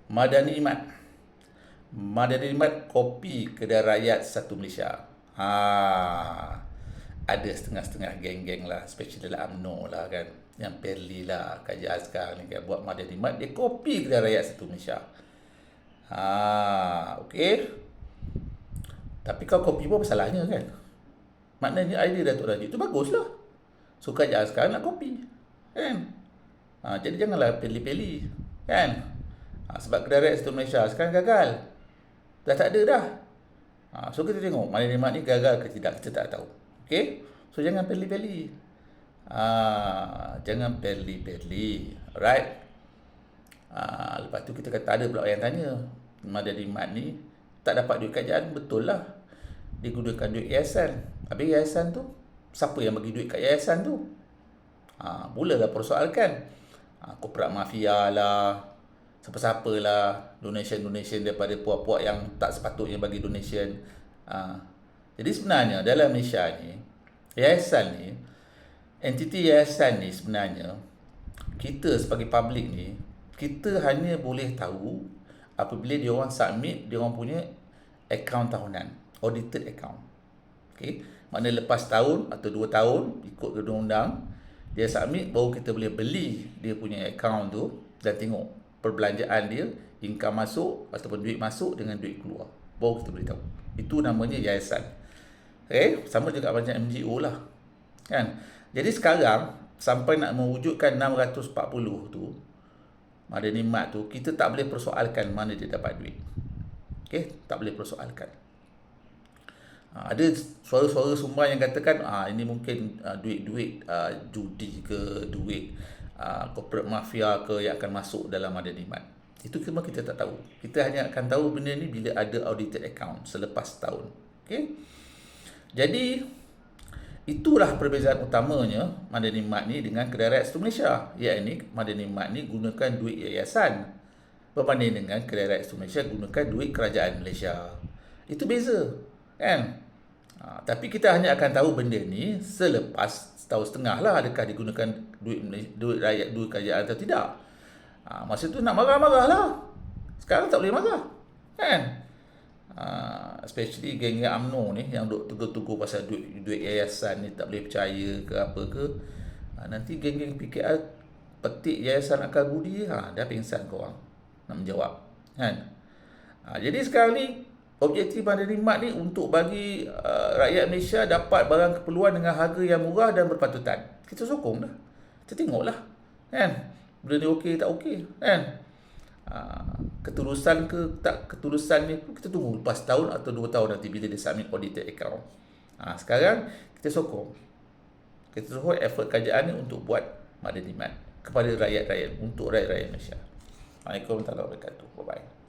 Madani Mat. Madani Mat kopi kedai rakyat satu Malaysia. Ada setengah-setengah geng-geng lah, especially dalam UMNO lah kan. Yang Perli lah, Kaji Azkar ni kan buat Madani Mat, dia kopi kedai rakyat satu Malaysia. Okey. Tapi kalau kopi pun apa salahnya kan? Maknanya idea Datuk Raji tu baguslah. So Kaji Azkar nak kopi. Kan? Jadi janganlah peli-peli. Kan? Sebab kedai rakyat satu Malaysia sekarang gagal. Dah tak ada dah. So kita tengok Madani Mat ni gagal ke tidak, kita tak tahu. Okey? So jangan peli-peli. Jangan peli-peli. Alright? Lepas tu kita kata ada pula yang tanya, Madani Mat ni tak dapat duit kerajaan. Betul lah. Dia gunakan duit yayasan. Habis yayasan tu, siapa yang bagi duit kat yayasan tu? Mulalah persoalkan. Korporat mafia lah, siapa-siapa lah, donation daripada puak-puak yang tak sepatutnya bagi donation. Jadi sebenarnya dalam Malaysia ni, yayasan ni, entiti yayasan ni sebenarnya, kita sebagai public ni, kita hanya boleh tahu apabila dia orang submit dia orang punya akaun tahunan, audited account. Okey, maknanya lepas tahun atau 2 tahun ikut undang-undang dia submit, baru kita boleh beli dia punya akaun tu dan tengok perbelanjaan dia, income masuk ataupun duit masuk dengan duit keluar. Baru kita boleh tahu. Itu namanya yayasan. Okey, sama juga macam NGO lah. Kan? Jadi sekarang sampai nak mewujudkan 640 tu, Madani Mat tu, kita tak boleh persoalkan mana dia dapat duit. Okey, tak boleh persoalkan. Ada suara-suara sumbang yang katakan ini mungkin duit-duit judi ke, duit corporate mafia ke yang akan masuk dalam Madani Mat. Itu semua kita tak tahu. Kita hanya akan tahu benda ni bila ada audited account selepas tahun. Okey. Jadi itulah perbezaan utamanya Madani Mat ni dengan kedai rakyat satu Malaysia. Iaitu Madani Mat ni gunakan duit yayasan berbanding dengan kedai rakyat satu Malaysia gunakan duit kerajaan Malaysia. Itu beza. Kan? Tapi kita hanya akan tahu benda ni selepas setahun setengah lah, adakah digunakan duit rakyat, duit kerajaan atau tidak. Masa tu nak marah-marah lah. Sekarang tak boleh marah. Kan? Especially geng-geng UMNO ni yang duk tegur-tegur pasal duit yayasan ni tak boleh percaya ke apa ke. Nanti geng-geng PKR petik yayasan akal budi, dah pingsan korang nak menjawab. Kan? Jadi sekarang ni objektif Madani Mat ni untuk bagi rakyat Malaysia dapat barang keperluan dengan harga yang murah dan berpatutan. Kita sokong dah. Kita tengoklah. Kan? Benda ni okey tak okey. Kan? Ketulusan ke tak ketulusan ni kita tunggu lepas tahun atau 2 tahun nanti bila dia submit audited account. Sekarang kita sokong. Kita sokong effort kerajaan ni untuk buat Madani Mat kepada rakyat-rakyat, untuk rakyat-rakyat Malaysia. Assalamualaikum warahmatullahi wabarakatuh. Bye-bye.